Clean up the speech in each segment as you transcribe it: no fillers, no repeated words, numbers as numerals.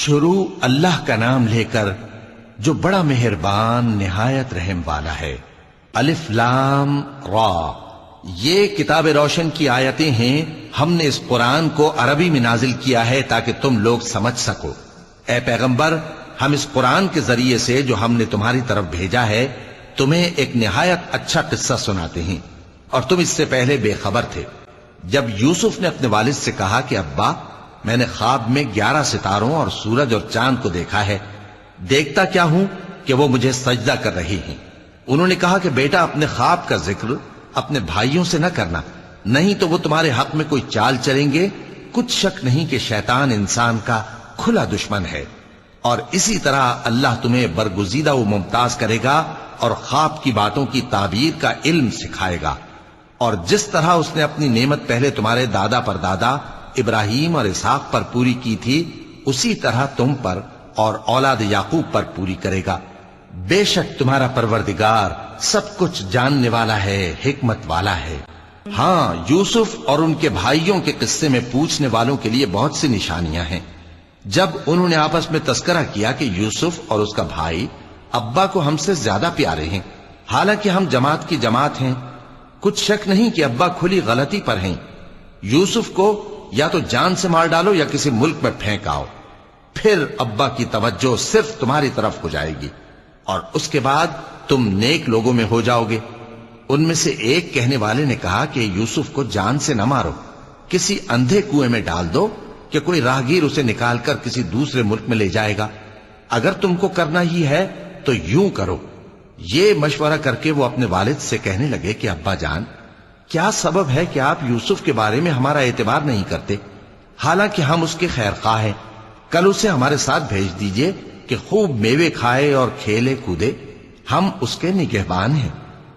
شروع اللہ کا نام لے کر جو بڑا مہربان نہایت رحم والا ہے۔ الف لام را، یہ کتاب روشن کی آیتیں ہیں۔ ہم نے اس قرآن کو عربی میں نازل کیا ہے تاکہ تم لوگ سمجھ سکو۔ اے پیغمبر، ہم اس قرآن کے ذریعے سے جو ہم نے تمہاری طرف بھیجا ہے تمہیں ایک نہایت اچھا قصہ سناتے ہیں، اور تم اس سے پہلے بے خبر تھے۔ جب یوسف نے اپنے والد سے کہا کہ ابا، میں نے خواب میں 11 ستاروں اور سورج اور چاند کو دیکھا ہے، دیکھتا کیا ہوں کہ وہ مجھے سجدہ کر رہے ہیں۔ انہوں نے کہا کہ بیٹا، اپنے خواب کا ذکر اپنے بھائیوں سے نہ کرنا، نہیں تو وہ تمہارے حق میں کوئی چال چلیں گے۔ کچھ شک نہیں کہ شیطان انسان کا کھلا دشمن ہے، اور اسی طرح اللہ تمہیں برگزیدہ و ممتاز کرے گا اور خواب کی باتوں کی تعبیر کا علم سکھائے گا، اور جس طرح اس نے اپنی نعمت پہلے تمہارے دادا پر دادا ابراہیم اور اسحاق پر پوری کی تھی، اسی طرح تم پر اور اولاد یعقوب پر پوری کرے گا۔ بے شک تمہارا پروردگار سب کچھ جاننے والا ہے، حکمت والا ہے۔ ہاں، یوسف اور ان کے بھائیوں کے قصے میں پوچھنے والوں کے لیے بہت سی نشانیاں ہیں۔ جب انہوں نے آپس میں تذکرہ کیا کہ یوسف اور اس کا بھائی ابا کو ہم سے زیادہ پیارے ہیں، حالانکہ ہم جماعت کی جماعت ہیں، کچھ شک نہیں کہ ابا کھلی غلطی پر ہیں۔ یوسف کو یا تو جان سے مار ڈالو یا کسی ملک میں پھینک آؤ، پھر ابا کی توجہ صرف تمہاری طرف ہو جائے گی، اور اس کے بعد تم نیک لوگوں میں ہو جاؤ گے۔ ان میں سے ایک کہنے والے نے کہا کہ یوسف کو جان سے نہ مارو، کسی اندھے کنویں میں ڈال دو کہ کوئی راہگیر اسے نکال کر کسی دوسرے ملک میں لے جائے گا۔ اگر تم کو کرنا ہی ہے تو یوں کرو۔ یہ مشورہ کر کے وہ اپنے والد سے کہنے لگے کہ ابا جان، کیا سبب ہے کہ آپ یوسف کے بارے میں ہمارا اعتبار نہیں کرتے؟ حالانکہ ہم اس کے خیر خواہ ہیں، کل اسے ہمارے ساتھ بھیج دیجئے کہ خوب میوے کھائے اور کھیلے کودے، ہم اس کے نگہبان ہیں۔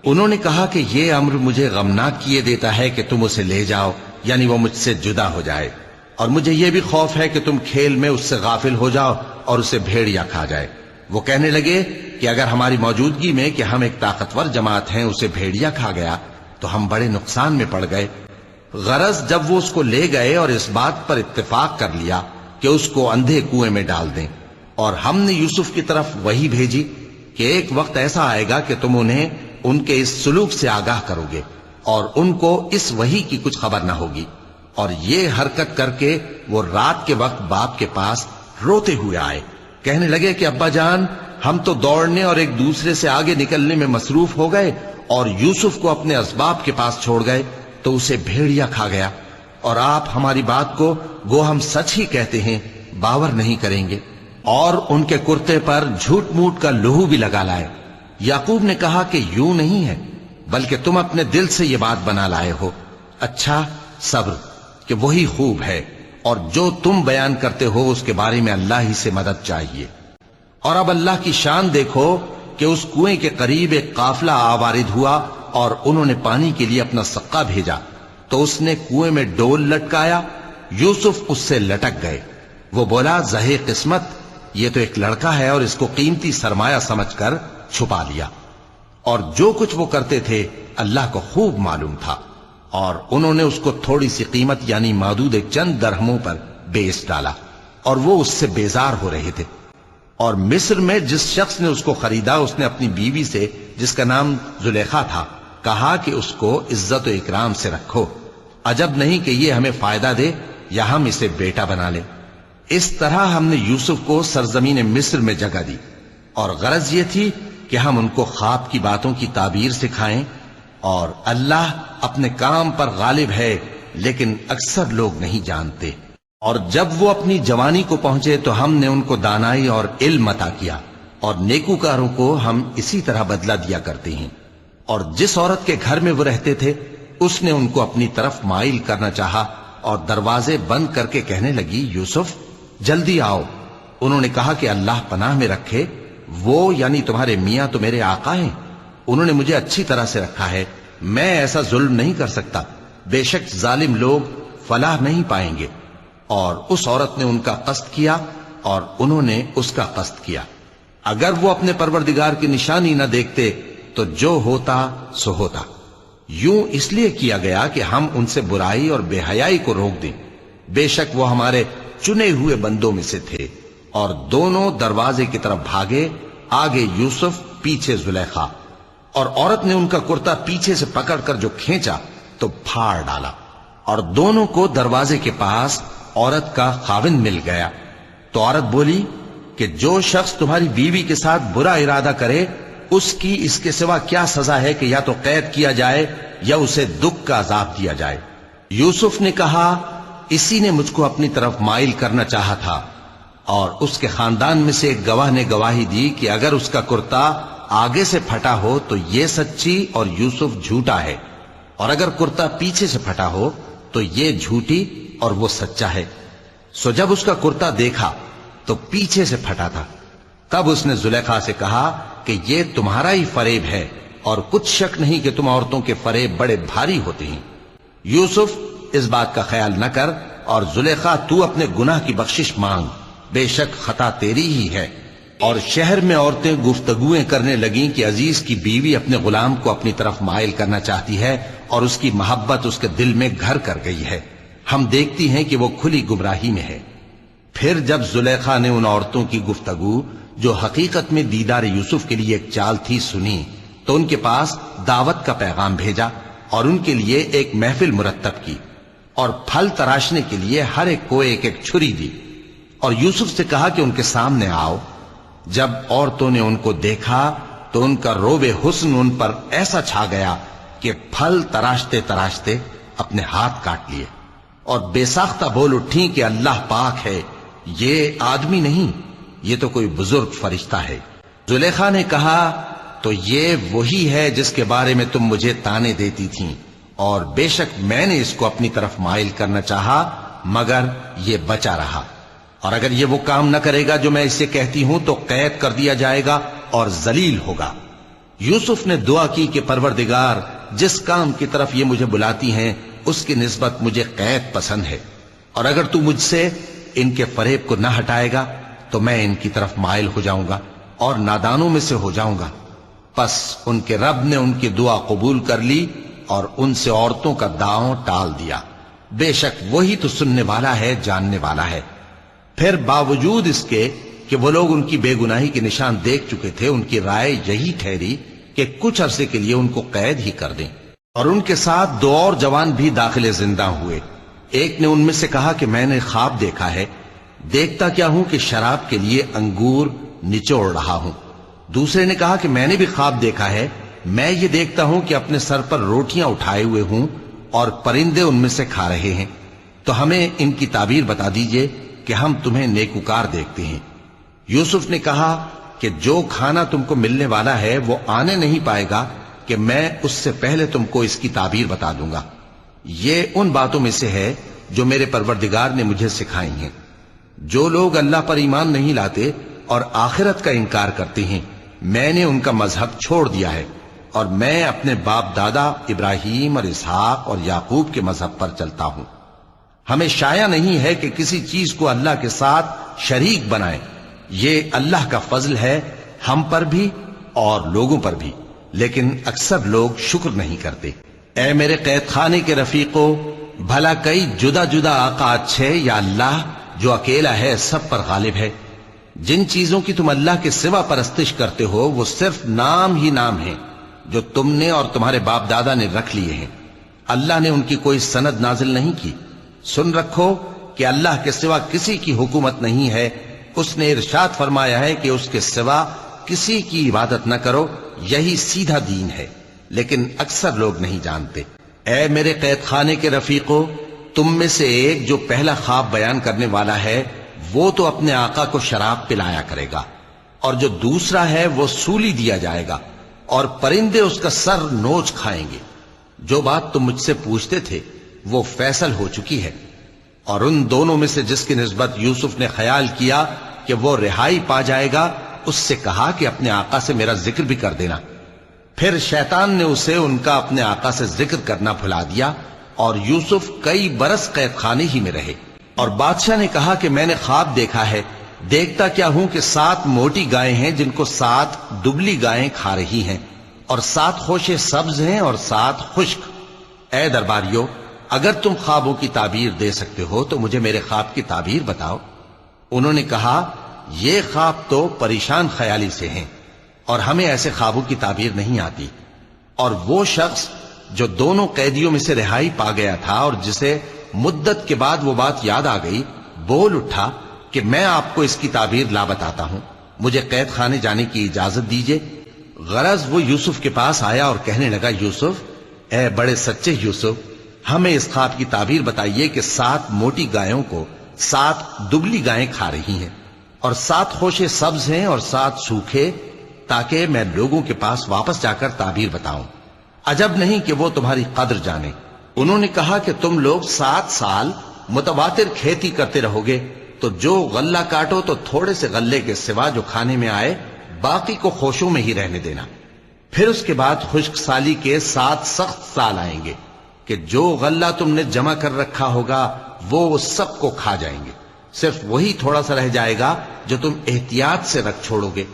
انہوں نے کہا کہ یہ امر مجھے غمناک کیے دیتا ہے کہ تم اسے لے جاؤ، یعنی وہ مجھ سے جدا ہو جائے، اور مجھے یہ بھی خوف ہے کہ تم کھیل میں اس سے غافل ہو جاؤ اور اسے بھیڑیا کھا جائے۔ وہ کہنے لگے کہ اگر ہماری موجودگی میں کہ ہم ایک طاقتور جماعت ہیں اسے بھیڑیا کھا گیا تو ہم بڑے نقصان میں پڑ گئے۔ غرض جب وہ اس کو لے گئے اور اس بات پر اتفاق کر لیا کہ اس کو اندھے کنویں میں ڈال دیں، اور ہم نے یوسف کی طرف وحی بھیجی کہ ایک وقت ایسا آئے گا کہ تم انہیں ان کے اس سلوک سے آگاہ کرو گے، اور ان کو اس وحی کی کچھ خبر نہ ہوگی۔ اور یہ حرکت کر کے وہ رات کے وقت باپ کے پاس روتے ہوئے آئے، کہنے لگے کہ ابا جان، ہم تو دوڑنے اور ایک دوسرے سے آگے نکلنے میں مصروف ہو گئے اور یوسف کو اپنے اسباب کے پاس چھوڑ گئے تو اسے بھیڑیا کھا گیا، اور آپ ہماری بات کو گو ہم سچ ہی کہتے ہیں باور نہیں کریں گے۔ اور ان کے کرتے پر جھوٹ موٹ کا لہو بھی لگا لائے۔ یعقوب نے کہا کہ یوں نہیں ہے، بلکہ تم اپنے دل سے یہ بات بنا لائے ہو۔ اچھا، صبر کہ وہی خوب ہے، اور جو تم بیان کرتے ہو اس کے بارے میں اللہ ہی سے مدد چاہیے۔ اور اب اللہ کی شان دیکھو کہ اس کنویں کے قریب ایک قافلہ آوارد ہوا اور انہوں نے پانی کے لیے اپنا سقا بھیجا، تو اس نے کنویں میں ڈول لٹکایا، یوسف اس سے لٹک گئے۔ وہ بولا، زہے قسمت، یہ تو ایک لڑکا ہے، اور اس کو قیمتی سرمایہ سمجھ کر چھپا لیا۔ اور جو کچھ وہ کرتے تھے اللہ کو خوب معلوم تھا، اور انہوں نے اس کو تھوڑی سی قیمت یعنی معدود چند درہموں پر بیچ ڈالا، اور وہ اس سے بیزار ہو رہے تھے۔ اور مصر میں جس شخص نے اس کو خریدا، اس نے اپنی بیوی سے جس کا نام زلیخا تھا کہا کہ اس کو عزت و اکرام سے رکھو، عجب نہیں کہ یہ ہمیں فائدہ دے یا ہم اسے بیٹا بنا لیں۔ اس طرح ہم نے یوسف کو سرزمین مصر میں جگہ دی، اور غرض یہ تھی کہ ہم ان کو خواب کی باتوں کی تعبیر سکھائیں، اور اللہ اپنے کام پر غالب ہے لیکن اکثر لوگ نہیں جانتے۔ اور جب وہ اپنی جوانی کو پہنچے تو ہم نے ان کو دانائی اور علم عطا کیا، اور نیکوکاروں کو ہم اسی طرح بدلہ دیا کرتے ہیں۔ اور جس عورت کے گھر میں وہ رہتے تھے اس نے ان کو اپنی طرف مائل کرنا چاہا، اور دروازے بند کر کے کہنے لگی، یوسف جلدی آؤ۔ انہوں نے کہا کہ اللہ پناہ میں رکھے، وہ یعنی تمہارے میاں تو میرے آقا ہیں، انہوں نے مجھے اچھی طرح سے رکھا ہے، میں ایسا ظلم نہیں کر سکتا، بے شک ظالم لوگ فلاح نہیں پائیں گے۔ اور اس عورت نے ان کا قصد کیا اور انہوں نے اس کا قصد کیا۔ اگر وہ اپنے پروردگار کی نشانی نہ دیکھتے تو جو ہوتا سو ہوتا۔ یوں اس لیے کیا گیا کہ ہم ان سے برائی اور بے حیائی کو روک دیں، بے شک وہ ہمارے چنے ہوئے بندوں میں سے تھے، اور دونوں دروازے کی طرف بھاگے، آگے یوسف، پیچھے زلیخا، اور عورت نے ان کا کرتا پیچھے سے پکڑ کر جو کھینچا تو پھاڑ ڈالا، اور دونوں کو دروازے کے پاس عورت کا خاوند مل گیا۔ تو عورت بولی کہ جو شخص تمہاری بیوی کے ساتھ برا ارادہ کرے اس کی اس کے سوا کیا سزا ہے کہ یا تو قید کیا جائے یا اسے دکھ کا عذاب دیا جائے۔ یوسف نے کہا اسی نے مجھ کو اپنی طرف مائل کرنا چاہا تھا، اور اس کے خاندان میں سے ایک گواہ نے گواہی دی کہ اگر اس کا کرتا آگے سے پھٹا ہو تو یہ سچی اور یوسف جھوٹا ہے، اور اگر کرتا پیچھے سے پھٹا ہو تو یہ جھوٹی اور وہ سچا ہے۔ سو جب اس کا کرتا دیکھا تو پیچھے سے پھٹا تھا، تب اس نے زلیخا سے کہا کہ یہ تمہارا ہی فریب ہے، اور کچھ شک نہیں کہ تم عورتوں کے فریب بڑے بھاری ہوتے ہیں۔ یوسف اس بات کا خیال نہ کر، اور زلیخا تو اپنے گناہ کی بخشش مانگ، بے شک خطا تیری ہی ہے۔ اور شہر میں عورتیں گفتگویں کرنے لگیں کہ عزیز کی بیوی اپنے غلام کو اپنی طرف مائل کرنا چاہتی ہے، اور اس کی محبت اس کے دل میں گھر کر گئی ہے، ہم دیکھتی ہیں کہ وہ کھلی گمراہی میں ہے۔ پھر جب زلیخا نے ان عورتوں کی گفتگو جو حقیقت میں دیدار یوسف کے لیے ایک چال تھی سنی، تو ان کے پاس دعوت کا پیغام بھیجا اور ان کے لیے ایک محفل مرتب کی، اور پھل تراشنے کے لیے ہر ایک کو ایک ایک چھری دی، اور یوسف سے کہا کہ ان کے سامنے آؤ۔ جب عورتوں نے ان کو دیکھا تو ان کا روب حسن ان پر ایسا چھا گیا کہ پھل تراشتے تراشتے اپنے ہاتھ کاٹ لیے، اور بے ساختہ بول اٹھیں کہ اللہ پاک ہے، یہ آدمی نہیں، یہ تو کوئی بزرگ فرشتہ ہے۔ زلیخا نے کہا تو یہ وہی ہے جس کے بارے میں تم مجھے تانے دیتی تھیں، اور بے شک میں نے اس کو اپنی طرف مائل کرنا چاہا مگر یہ بچا رہا، اور اگر یہ وہ کام نہ کرے گا جو میں اسے کہتی ہوں تو قید کر دیا جائے گا اور ذلیل ہوگا۔ یوسف نے دعا کی کہ پروردگار جس کام کی طرف یہ مجھے بلاتی ہیں اس کی نسبت مجھے قید پسند ہے، اور اگر تو مجھ سے ان کے فریب کو نہ ہٹائے گا تو میں ان کی طرف مائل ہو جاؤں گا اور نادانوں میں سے ہو جاؤں گا۔ پس ان کے رب نے ان کی دعا قبول کر لی اور ان سے عورتوں کا داؤں ٹال دیا، بے شک وہی تو سننے والا ہے، جاننے والا ہے۔ پھر باوجود اس کے کہ وہ لوگ ان کی بے گناہی کے نشان دیکھ چکے تھے، ان کی رائے یہی ٹھہری کہ کچھ عرصے کے لیے ان کو قید ہی کر دیں، اور ان کے ساتھ دو اور جوان بھی داخل زندہ ہوئے۔ ایک نے ان میں سے کہا کہ میں نے خواب دیکھا ہے، دیکھتا کیا ہوں کہ شراب کے لیے انگور نچوڑ رہا ہوں۔ دوسرے نے کہا کہ میں نے بھی خواب دیکھا ہے، میں یہ دیکھتا ہوں کہ اپنے سر پر روٹیاں اٹھائے ہوئے ہوں اور پرندے ان میں سے کھا رہے ہیں، تو ہمیں ان کی تعبیر بتا دیجئے کہ ہم تمہیں نیکوکار دیکھتے ہیں۔ یوسف نے کہا کہ جو کھانا تم کو ملنے والا ہے وہ آنے نہیں پائے گا کہ میں اس سے پہلے تم کو اس کی تعبیر بتا دوں گا۔ یہ ان باتوں میں سے ہے جو میرے پروردگار نے مجھے سکھائی ہیں۔ جو لوگ اللہ پر ایمان نہیں لاتے اور آخرت کا انکار کرتے ہیں، میں نے ان کا مذہب چھوڑ دیا ہے، اور میں اپنے باپ دادا ابراہیم اور اسحاق اور یعقوب کے مذہب پر چلتا ہوں۔ ہمیں شایع نہیں ہے کہ کسی چیز کو اللہ کے ساتھ شریک بنائیں، یہ اللہ کا فضل ہے ہم پر بھی اور لوگوں پر بھی، لیکن اکثر لوگ شکر نہیں کرتے۔ اے میرے قید خانے کے رفیقو، بھلا کئی جدا جدا آقا اچھے یا اللہ جو اکیلا ہے سب پر غالب ہے؟ جن چیزوں کی تم اللہ کے سوا پرستش کرتے ہو وہ صرف نام ہی نام ہیں جو تم نے اور تمہارے باپ دادا نے رکھ لیے ہیں، اللہ نے ان کی کوئی سند نازل نہیں کی۔ سن رکھو کہ اللہ کے سوا کسی کی حکومت نہیں ہے، اس نے ارشاد فرمایا ہے کہ اس کے سوا کسی کی عبادت نہ کرو، یہی سیدھا دین ہے، لیکن اکثر لوگ نہیں جانتے۔ اے میرے قید خانے کے رفیقو، تم میں سے ایک جو پہلا خواب بیان کرنے والا ہے وہ تو اپنے آقا کو شراب پلایا کرے گا، اور جو دوسرا ہے وہ سولی دیا جائے گا، اور پرندے اس کا سر نوچ کھائیں گے۔ جو بات تم مجھ سے پوچھتے تھے وہ فیصل ہو چکی ہے، اور ان دونوں میں سے جس کی نسبت یوسف نے خیال کیا کہ وہ رہائی پا جائے گا، اس سے کہا کہ اپنے آقا سے میرا ذکر بھی کر دینا۔ پھر شیطان نے اسے ان کا اپنے آقا سے ذکر کرنا بھلا دیا، اور یوسف کئی برس قید خانے ہی میں رہے۔ اور بادشاہ نے کہا کہ میں نے خواب دیکھا ہے، دیکھتا کیا ہوں کہ 7 موٹی گائیں ہیں جن کو 7 دبلی گائیں کھا رہی ہیں، اور 7 خوشے سبز ہیں اور 7 خشک۔ اے درباریو، اگر تم خوابوں کی تعبیر دے سکتے ہو تو مجھے میرے خواب کی تعبیر بتاؤ۔ انہوں نے کہا یہ خواب تو پریشان خیالی سے ہیں اور ہمیں ایسے خوابوں کی تعبیر نہیں آتی۔ اور وہ شخص جو دونوں قیدیوں میں سے رہائی پا گیا تھا اور جسے مدت کے بعد وہ بات یاد آ گئی، بول اٹھا کہ میں آپ کو اس کی تعبیر لا بتاتا ہوں، مجھے قید خانے جانے کی اجازت دیجیے۔ غرض وہ یوسف کے پاس آیا اور کہنے لگا، یوسف، اے بڑے سچے یوسف، ہمیں اس خواب کی تعبیر بتائیے کہ 7 موٹی گایوں کو 7 دبلی گائیں کھا رہی ہیں اور 7 خوشے سبز ہیں اور 7 سوکھے، تاکہ میں لوگوں کے پاس واپس جا کر تعبیر بتاؤں۔ عجب نہیں کہ وہ تمہاری قدر جانے۔ انہوں نے کہا کہ تم لوگ 7 سال متواتر کھیتی کرتے رہو گے، تو جو غلہ کاٹو تو تھوڑے سے غلے کے سوا جو کھانے میں آئے باقی کو خوشوں میں ہی رہنے دینا۔ پھر اس کے بعد خشک سالی کے 7 سخت سال آئیں گے کہ جو غلہ تم نے جمع کر رکھا ہوگا وہ سب کو کھا جائیں گے، صرف وہی تھوڑا سا رہ جائے گا جو تم احتیاط سے رکھ چھوڑو گے۔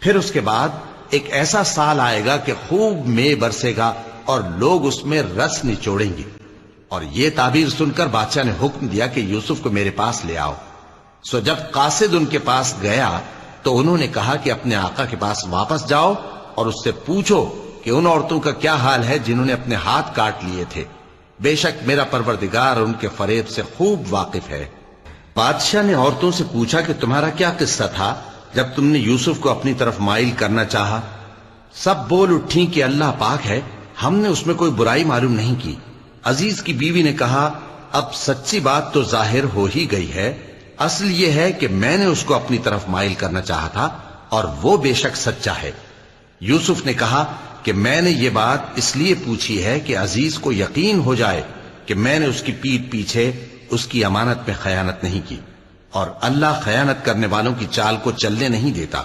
پھر اس کے بعد ایک ایسا سال آئے گا کہ خوب مے برسے گا اور لوگ اس میں رس نچوڑیں گے۔ اور یہ تعبیر سن کر بادشاہ نے حکم دیا کہ یوسف کو میرے پاس لے آؤ۔ سو جب قاصد ان کے پاس گیا تو انہوں نے کہا کہ اپنے آقا کے پاس واپس جاؤ اور اس سے پوچھو کہ ان عورتوں کا کیا حال ہے جنہوں نے اپنے ہاتھ کاٹ لیے تھے، بے شک میرا پروردگار ان کے فریب سے خوب واقف ہے۔ بادشاہ نے عورتوں سے پوچھا کہ تمہارا کیا قصہ تھا جب تم نے یوسف کو اپنی طرف مائل کرنا چاہا؟ سب بول اٹھیں کہ اللہ پاک ہے، ہم نے اس میں کوئی برائی معلوم نہیں کی۔ عزیز کی بیوی نے کہا، اب سچی بات تو ظاہر ہو ہی گئی ہے، اصل یہ ہے کہ میں نے اس کو اپنی طرف مائل کرنا چاہا تھا اور وہ بے شک سچا ہے۔ یوسف نے کہا کہ میں نے یہ بات اس لیے پوچھی ہے کہ عزیز کو یقین ہو جائے کہ میں نے اس کی پیٹھ پیچھے اس کی امانت میں خیانت نہیں کی، اور اللہ خیانت کرنے والوں کی چال کو چلنے نہیں دیتا۔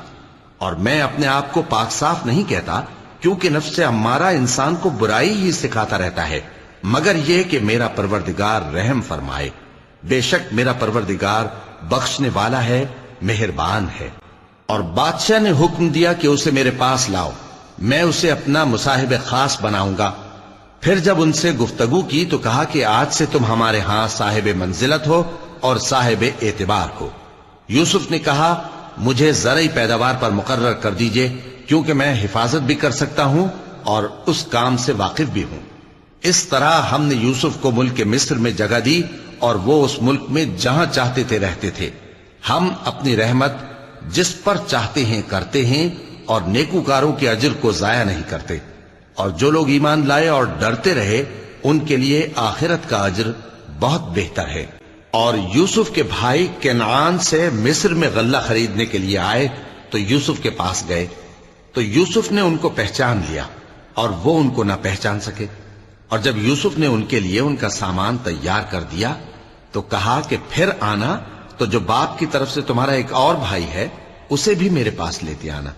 اور میں اپنے آپ کو پاک صاف نہیں کہتا، کیونکہ نفس امارہ انسان کو برائی ہی سکھاتا رہتا ہے، مگر یہ کہ میرا پروردگار رحم فرمائے، بے شک میرا پروردگار بخشنے والا ہے، مہربان ہے۔ اور بادشاہ نے حکم دیا کہ اسے میرے پاس لاؤ، میں اسے اپنا مصاحب خاص بناؤں گا۔ پھر جب ان سے گفتگو کی تو کہا کہ آج سے تم ہمارے ہاں صاحب منزلت ہو اور صاحب اعتبار ہو۔ یوسف نے کہا، مجھے زرعی پیداوار پر مقرر کر دیجئے، کیونکہ میں حفاظت بھی کر سکتا ہوں اور اس کام سے واقف بھی ہوں۔ اس طرح ہم نے یوسف کو ملک مصر میں جگہ دی اور وہ اس ملک میں جہاں چاہتے تھے رہتے تھے۔ ہم اپنی رحمت جس پر چاہتے ہیں کرتے ہیں اور نیکوکاروں کے اجر کو ضائع نہیں کرتے، اور جو لوگ ایمان لائے اور ڈرتے رہے ان کے لیے آخرت کا اجر بہت بہتر ہے۔ اور یوسف کے بھائی کنعان سے مصر میں غلہ خریدنے کے لیے آئے تو یوسف کے پاس گئے، تو یوسف نے ان کو پہچان لیا اور وہ ان کو نہ پہچان سکے۔ اور جب یوسف نے ان کے لیے ان کا سامان تیار کر دیا تو کہا کہ پھر آنا تو جو باپ کی طرف سے تمہارا ایک اور بھائی ہے اسے بھی میرے پاس لیتے آنا۔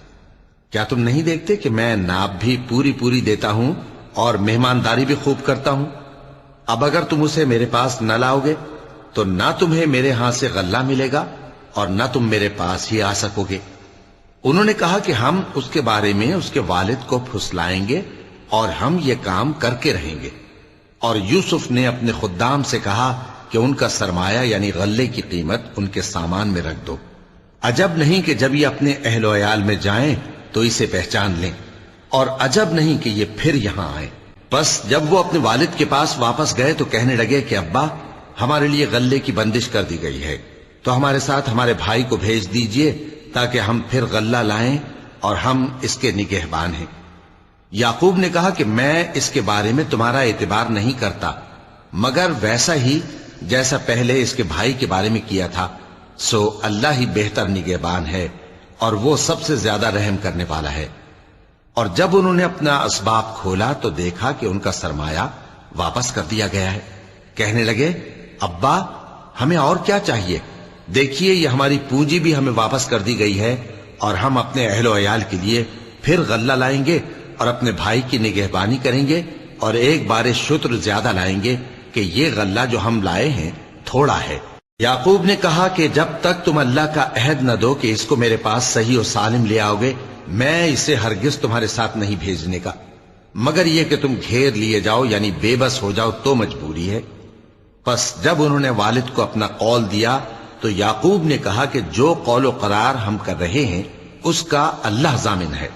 کیا تم نہیں دیکھتے کہ میں ناب بھی پوری پوری دیتا ہوں اور مہمانداری بھی خوب کرتا ہوں؟ اب اگر تم اسے میرے پاس نہ لاؤ گے تو نہ تمہیں میرے ہاں سے غلہ ملے گا اور نہ تم میرے پاس ہی آ سکو گے۔ انہوں نے کہا کہ ہم اس کے بارے میں اس کے والد کو پھسلائیں گے اور ہم یہ کام کر کے رہیں گے۔ اور یوسف نے اپنے خدام سے کہا کہ ان کا سرمایہ یعنی غلے کی قیمت ان کے سامان میں رکھ دو۔ عجب نہیں کہ جب یہ اپنے اہل و عیال میں جائیں تو اسے پہچان لیں، اور عجب نہیں کہ یہ پھر یہاں آئیں۔ بس جب وہ اپنے والد کے پاس واپس گئے تو کہنے لگے کہ ابا، ہمارے لیے غلے کی بندش کر دی گئی ہے، تو ہمارے ساتھ ہمارے بھائی کو بھیج دیجئے تاکہ ہم پھر غلہ لائیں اور ہم اس کے نگہبان ہیں۔ یعقوب نے کہا کہ میں اس کے بارے میں تمہارا اعتبار نہیں کرتا، مگر ویسا ہی جیسا پہلے اس کے بھائی کے بارے میں کیا تھا، سو اللہ ہی بہتر نگہبان ہے اور وہ سب سے زیادہ رحم کرنے والا ہے۔ اور جب انہوں نے اپنا اسباب کھولا تو دیکھا کہ ان کا سرمایہ واپس کر دیا گیا ہے۔ کہنے لگے، ابا ہمیں اور کیا چاہیے؟ دیکھیے یہ ہماری پونجی بھی ہمیں واپس کر دی گئی ہے، اور ہم اپنے اہل و عیال کے لیے پھر غلہ لائیں گے اور اپنے بھائی کی نگہبانی کریں گے، اور ایک بار شتر زیادہ لائیں گے کہ یہ غلہ جو ہم لائے ہیں تھوڑا ہے۔ یعقوب نے کہا کہ جب تک تم اللہ کا عہد نہ دو کہ اس کو میرے پاس صحیح و سالم لے آؤ گے، میں اسے ہرگز تمہارے ساتھ نہیں بھیجنے کا، مگر یہ کہ تم گھیر لیے جاؤ یعنی بے بس ہو جاؤ تو مجبوری ہے۔ پس جب انہوں نے والد کو اپنا قول دیا تو یعقوب نے کہا کہ جو قول و قرار ہم کر رہے ہیں اس کا اللہ ضامن ہے،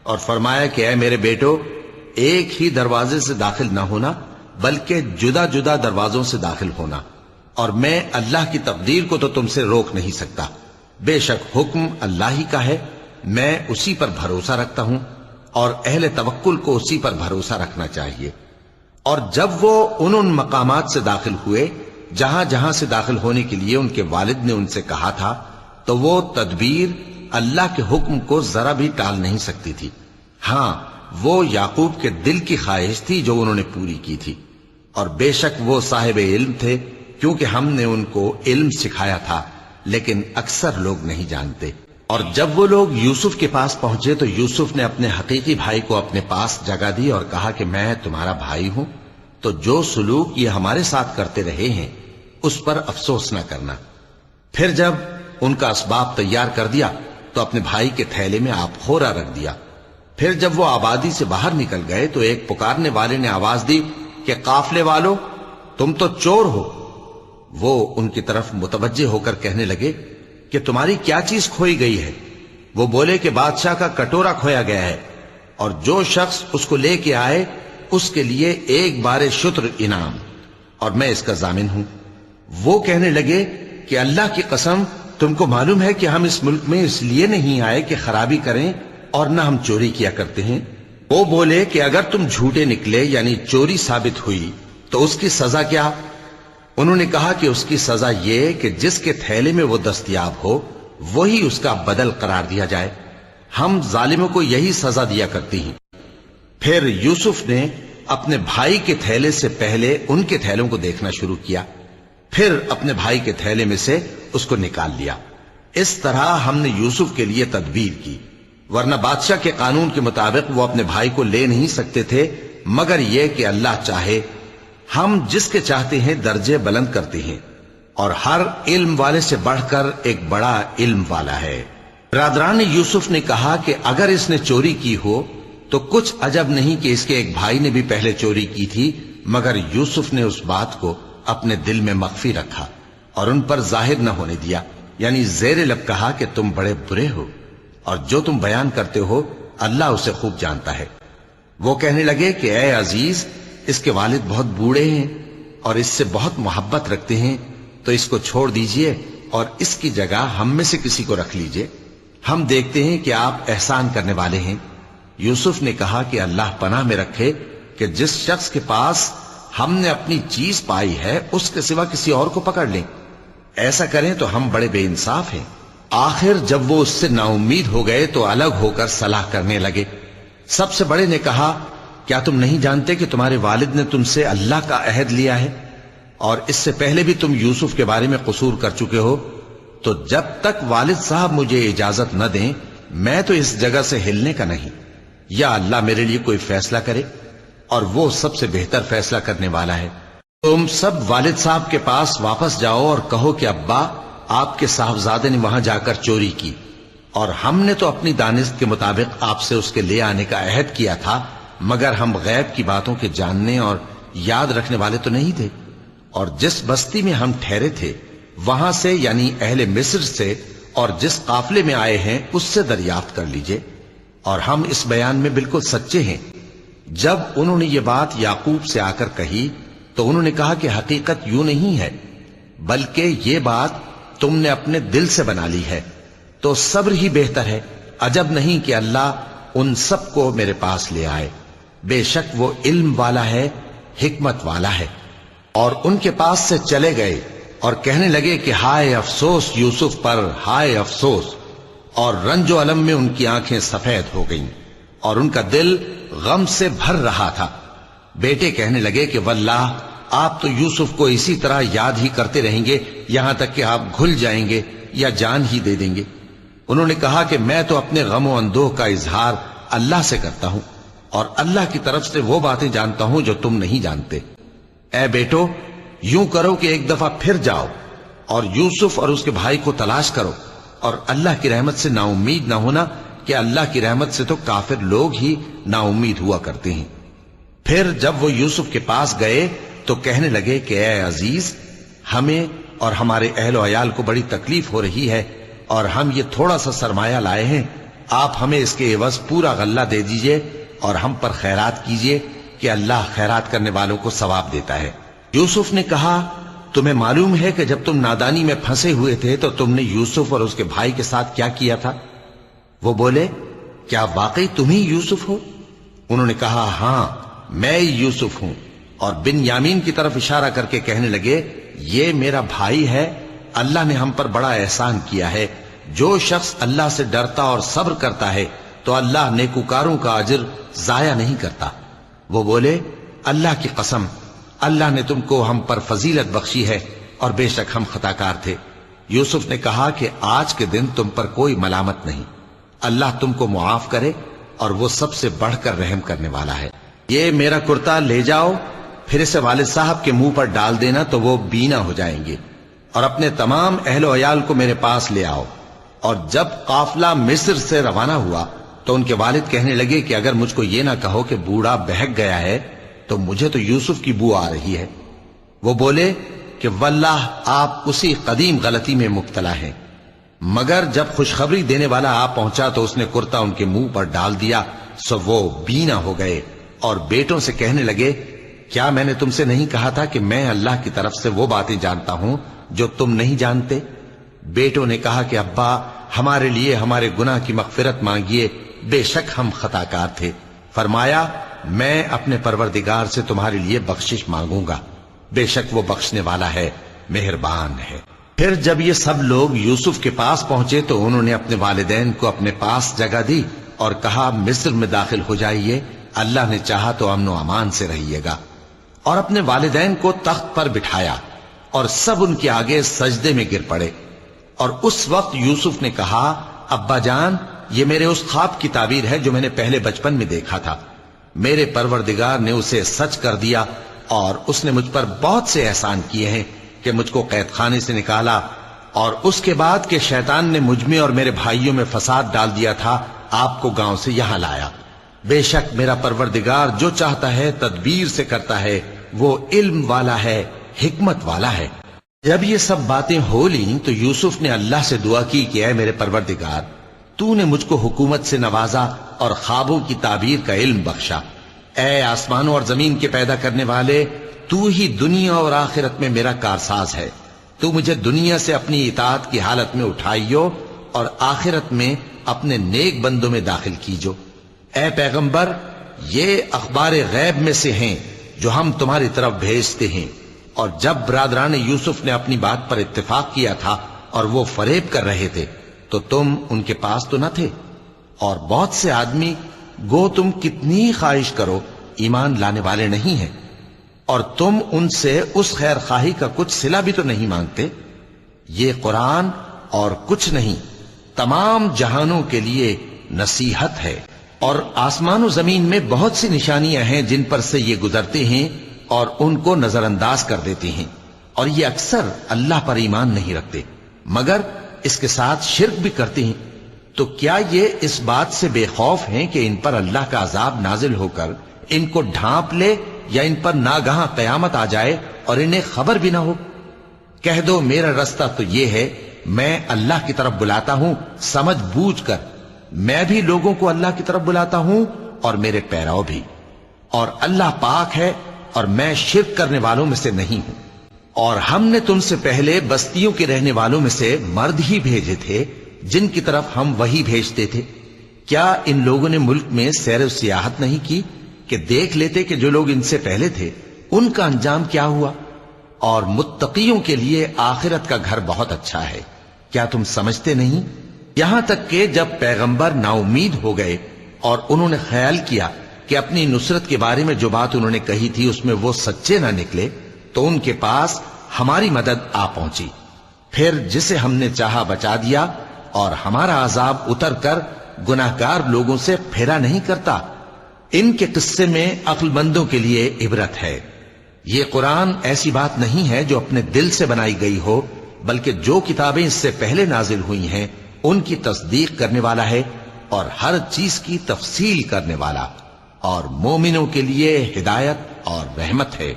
اور فرمایا کہ اے میرے بیٹو، ایک ہی دروازے سے داخل نہ ہونا بلکہ جدا جدا دروازوں سے داخل ہونا، اور میں اللہ کی تقدیر کو تو تم سے روک نہیں سکتا، بے شک حکم اللہ ہی کا ہے، میں اسی پر بھروسہ رکھتا ہوں، اور اہل توکل کو اسی پر بھروسہ رکھنا چاہیے۔ اور جب وہ ان مقامات سے داخل ہوئے جہاں جہاں سے داخل ہونے کے لیے ان کے والد نے ان سے کہا تھا، تو وہ تدبیر اللہ کے حکم کو ذرا بھی ٹال نہیں سکتی تھی۔ ہاں، وہ یعقوب کے دل کی خواہش تھی جو انہوں نے پوری کی تھی، اور بے شک وہ صاحب علم تھے، کیونکہ ہم نے ان کو علم سکھایا تھا، لیکن اکثر لوگ نہیں جانتے۔ اور جب وہ لوگ یوسف کے پاس پہنچے تو یوسف نے اپنے حقیقی بھائی کو اپنے پاس جگہ دی اور کہا کہ میں تمہارا بھائی ہوں، تو جو سلوک یہ ہمارے ساتھ کرتے رہے ہیں اس پر افسوس نہ کرنا۔ پھر جب ان کا اسباب تیار کر دیا تو اپنے بھائی کے تھیلے میں آپ خورا رکھ دیا۔ پھر جب وہ آبادی سے باہر نکل گئے تو ایک پکارنے والے نے آواز دی کہ قافلے والو، تم تو چور ہو۔ وہ ان کی طرف متوجہ ہو کر کہنے لگے کہ تمہاری کیا چیز کھوئی گئی ہے؟ وہ بولے کہ بادشاہ کا کٹورا کھویا گیا ہے، اور جو شخص اس کو لے کے آئے اس کے لیے ایک بار شتر انعام، اور میں اس کا ضامن ہوں۔ وہ کہنے لگے کہ اللہ کی قسم، تم کو معلوم ہے کہ ہم اس ملک میں اس لیے نہیں آئے کہ خرابی کریں، اور نہ ہم چوری کیا کرتے ہیں۔ وہ بولے کہ اگر تم جھوٹے نکلے یعنی چوری ثابت ہوئی تو اس کی سزا کیا؟ انہوں نے کہا کہ اس کی سزا یہ کہ جس کے تھیلے میں وہ دستیاب ہو وہی اس کا بدل قرار دیا جائے، ہم ظالموں کو یہی سزا دیا کرتی ہیں۔ پھر یوسف نے اپنے بھائی کے تھیلے سے پہلے ان کے تھیلوں کو دیکھنا شروع کیا، پھر اپنے بھائی کے تھیلے میں سے اس کو نکال لیا۔ اس طرح ہم نے یوسف کے لیے تدبیر کی، ورنہ بادشاہ کے قانون کے مطابق وہ اپنے بھائی کو لے نہیں سکتے تھے مگر یہ کہ اللہ چاہے۔ ہم جس کے چاہتے ہیں درجے بلند کرتے ہیں، اور ہر علم والے سے بڑھ کر ایک بڑا علم والا ہے۔ برادران یوسف نے کہا کہ اگر اس نے چوری کی ہو تو کچھ عجب نہیں کہ اس کے ایک بھائی نے بھی پہلے چوری کی تھی، مگر یوسف نے اس بات کو اپنے دل میں مخفی رکھا اور ان پر ظاہر نہ ہونے دیا، یعنی زیر لب کہا کہ تم بڑے برے ہو، اور جو تم بیان کرتے ہو اللہ اسے خوب جانتا ہے۔ وہ کہنے لگے کہ اے عزیز، اس کے والد بہت بوڑھے ہیں اور اس سے بہت محبت رکھتے ہیں، تو اس کو چھوڑ دیجئے اور اس کی جگہ ہم میں سے کسی کو رکھ لیجئے، ہم دیکھتے ہیں کہ آپ احسان کرنے والے ہیں۔ یوسف نے کہا کہ اللہ پناہ میں رکھے کہ جس شخص کے پاس ہم نے اپنی چیز پائی ہے اس کے سوا کسی اور کو پکڑ لیں، ایسا کریں تو ہم بڑے بے انصاف ہیں۔ آخر جب وہ اس سے نا امید ہو گئے تو الگ ہو کر صلاح کرنے لگے۔ سب سے بڑے نے کہا کیا تم نہیں جانتے کہ تمہارے والد نے تم سے اللہ کا عہد لیا ہے، اور اس سے پہلے بھی تم یوسف کے بارے میں قصور کر چکے ہو، تو جب تک والد صاحب مجھے اجازت نہ دیں میں تو اس جگہ سے ہلنے کا نہیں، یا اللہ میرے لیے کوئی فیصلہ کرے، اور وہ سب سے بہتر فیصلہ کرنے والا ہے۔ تم سب والد صاحب کے پاس واپس جاؤ اور کہو کہ ابا، آپ کے صاحبزادے نے وہاں جا کر چوری کی، اور ہم نے تو اپنی دانست کے مطابق آپ سے اس کے لے آنے کا عہد کیا تھا، مگر ہم غیب کی باتوں کے جاننے اور یاد رکھنے والے تو نہیں تھے، اور جس بستی میں ہم ٹھہرے تھے وہاں سے یعنی اہل مصر سے اور جس قافلے میں آئے ہیں اس سے دریافت کر لیجئے، اور ہم اس بیان میں بالکل سچے ہیں۔ جب انہوں نے یہ بات یعقوب سے آ کر کہی تو انہوں نے کہا کہ حقیقت یوں نہیں ہے، بلکہ یہ بات تم نے اپنے دل سے بنا لی ہے، تو صبر ہی بہتر ہے۔ عجب نہیں کہ اللہ ان سب کو میرے پاس لے آئے، بے شک وہ علم والا ہے، حکمت والا ہے۔ اور ان کے پاس سے چلے گئے اور کہنے لگے کہ ہائے افسوس یوسف پر، ہائے افسوس، اور رنج و الم میں ان کی آنکھیں سفید ہو گئیں اور ان کا دل غم سے بھر رہا تھا۔ بیٹے کہنے لگے کہ واللہ آپ تو یوسف کو اسی طرح یاد ہی کرتے رہیں گے یہاں تک کہ آپ گھل جائیں گے یا جان ہی دے دیں گے۔ انہوں نے کہا کہ میں تو اپنے غم و اندوہ کا اظہار اللہ سے کرتا ہوں، اور اللہ کی طرف سے وہ باتیں جانتا ہوں جو تم نہیں جانتے۔ اے بیٹو، یوں کرو کہ ایک دفعہ پھر جاؤ اور یوسف اور اس کے بھائی کو تلاش کرو، اور اللہ کی رحمت سے نا امید نہ ہونا کہ اللہ کی رحمت سے تو کافر لوگ ہی نا امید ہوا کرتے ہیں۔ پھر جب وہ یوسف کے پاس گئے تو کہنے لگے کہ اے عزیز، ہمیں اور ہمارے اہل و عیال کو بڑی تکلیف ہو رہی ہے اور ہم یہ تھوڑا سا سرمایہ لائے ہیں، آپ ہمیں اس کے عوض پورا غلہ دے دیجئے اور ہم پر خیرات کیجئے کہ اللہ خیرات کرنے والوں کو ثواب دیتا ہے۔ یوسف نے کہا، تمہیں معلوم ہے کہ جب تم نادانی میں پھنسے ہوئے تھے تو تم نے یوسف اور اس کے بھائی کے ساتھ کیا کیا تھا؟ وہ بولے، کیا واقعی تم ہی یوسف ہو؟ انہوں نے کہا، ہاں میں یوسف ہوں، اور بن یامین کی طرف اشارہ کر کے کہنے لگے، یہ میرا بھائی ہے، اللہ نے ہم پر بڑا احسان کیا ہے۔ جو شخص اللہ سے ڈرتا اور صبر کرتا ہے تو اللہ نیکوکاروں کا اجر ضائع نہیں کرتا۔ وہ بولے، اللہ کی قسم، اللہ نے تم کو ہم پر فضیلت بخشی ہے اور بے شک ہم خطا کار تھے۔ یوسف نے کہا کہ آج کے دن تم پر کوئی ملامت نہیں، اللہ تم کو معاف کرے اور وہ سب سے بڑھ کر رحم کرنے والا ہے۔ یہ میرا کرتا لے جاؤ، پھر اسے والد صاحب کے منہ پر ڈال دینا تو وہ بینا ہو جائیں گے، اور اپنے تمام اہل و عیال کو میرے پاس لے آؤ۔ اور جب قافلہ مصر سے روانہ ہوا تو ان کے والد کہنے لگے کہ اگر مجھ کو یہ نہ کہو کہ بوڑھا بہک گیا ہے تو مجھے تو یوسف کی بو آ رہی ہے۔ وہ بولے کہ واللہ آپ اسی قدیم غلطی میں مبتلا ہیں۔ مگر جب خوشخبری دینے والا آ پہنچا تو اس نے کرتا ان کے منہ پر ڈال دیا، سو وہ بینا ہو گئے اور بیٹوں سے کہنے لگے، کیا میں نے تم سے نہیں کہا تھا کہ میں اللہ کی طرف سے وہ باتیں جانتا ہوں جو تم نہیں جانتے؟ بیٹوں نے کہا کہ ابا، ہمارے لیے ہمارے گناہ کی مغفرت مانگیے، بے شک ہم خطا کار تھے۔ فرمایا، میں اپنے پروردگار سے تمہارے لیے بخشش مانگوں گا، بے شک وہ بخشنے والا ہے، مہربان ہے۔ پھر جب یہ سب لوگ یوسف کے پاس پہنچے تو انہوں نے اپنے والدین کو اپنے پاس جگہ دی اور کہا، مصر میں داخل ہو جائیے، اللہ نے چاہا تو امن و امان سے رہیے گا۔ اور اپنے والدین کو تخت پر بٹھایا اور سب ان کے آگے سجدے میں گر پڑے۔ اور اس وقت یوسف نے کہا، ابا جان، یہ میرے اس خواب کی تعبیر ہے جو میں نے پہلے بچپن میں دیکھا تھا۔ میرے پروردگار نے اسے سچ کر دیا اور اس نے مجھ پر بہت سے احسان کیے ہیں کہ مجھ کو قید خانے سے نکالا، اور اس کے بعد کہ شیطان نے مجھ میں اور میرے بھائیوں میں فساد ڈال دیا تھا، آپ کو گاؤں سے یہاں لایا۔ بے شک میرا پروردگار جو چاہتا ہے تدبیر سے کرتا ہے، وہ علم والا ہے، حکمت والا ہے۔ جب یہ سب باتیں ہو لیں تو یوسف نے اللہ سے دعا کی کہ اے میرے پروردگار، تو نے مجھ کو حکومت سے نوازا اور خوابوں کی تعبیر کا علم بخشا۔ اے آسمانوں اور زمین کے پیدا کرنے والے، تو ہی دنیا اور آخرت میں میرا کارساز ہے۔ تو مجھے دنیا سے اپنی اطاعت کی حالت میں اٹھائیو اور آخرت میں اپنے نیک بندوں میں داخل کیجو۔ اے پیغمبر، یہ اخبار غیب میں سے ہیں جو ہم تمہاری طرف بھیجتے ہیں۔ اور جب برادران یوسف نے اپنی بات پر اتفاق کیا تھا اور وہ فریب کر رہے تھے تو تم ان کے پاس تو نہ تھے، اور بہت سے آدمی گو تم کتنی خواہش کرو ایمان لانے والے نہیں ہیں، اور تم ان سے اس خیر خواہی کا کچھ صلہ بھی تو نہیں مانگتے۔ یہ قرآن اور کچھ نہیں، تمام جہانوں کے لیے نصیحت ہے، اور آسمان و زمین میں بہت سی نشانیاں ہیں جن پر سے یہ گزرتے ہیں اور ان کو نظر انداز کر دیتے ہیں، اور یہ اکثر اللہ پر ایمان نہیں رکھتے مگر اس کے ساتھ شرک بھی کرتے ہیں۔ تو کیا یہ اس بات سے بے خوف ہیں کہ ان پر اللہ کا عذاب نازل ہو کر ان کو ڈھانپ لے، یا ان پر ناگہاں قیامت آ جائے اور انہیں خبر بھی نہ ہو؟ کہہ دو، میرا رستہ تو یہ ہے، میں اللہ کی طرف بلاتا ہوں سمجھ بوجھ کر، میں بھی لوگوں کو اللہ کی طرف بلاتا ہوں اور میرے پیرو بھی، اور اللہ پاک ہے اور میں شرک کرنے والوں میں سے نہیں ہوں۔ اور ہم نے تم سے پہلے بستیوں کے رہنے والوں میں سے مرد ہی بھیجے تھے جن کی طرف ہم وہی بھیجتے تھے۔ کیا ان لوگوں نے ملک میں سیر و سیاحت نہیں کی کہ دیکھ لیتے کہ جو لوگ ان سے پہلے تھے ان کا انجام کیا ہوا؟ اور متقیوں کے لیے آخرت کا گھر بہت اچھا ہے، کیا تم سمجھتے نہیں؟ یہاں تک کہ جب پیغمبر نا امید ہو گئے اور انہوں نے خیال کیا کہ اپنی نصرت کے بارے میں جو بات انہوں نے کہی تھی اس میں وہ سچے نہ نکلے، تو ان کے پاس ہماری مدد آ پہنچی۔ پھر جسے ہم نے چاہا بچا دیا، اور ہمارا عذاب اتر کر گناہگار لوگوں سے پھیرا نہیں کرتا۔ ان کے قصے میں عقل مندوں کے لیے عبرت ہے۔ یہ قرآن ایسی بات نہیں ہے جو اپنے دل سے بنائی گئی ہو، بلکہ جو کتابیں اس سے پہلے نازل ہوئی ہیں ان کی تصدیق کرنے والا ہے اور ہر چیز کی تفصیل کرنے والا، اور مومنوں کے لیے ہدایت اور رحمت ہے۔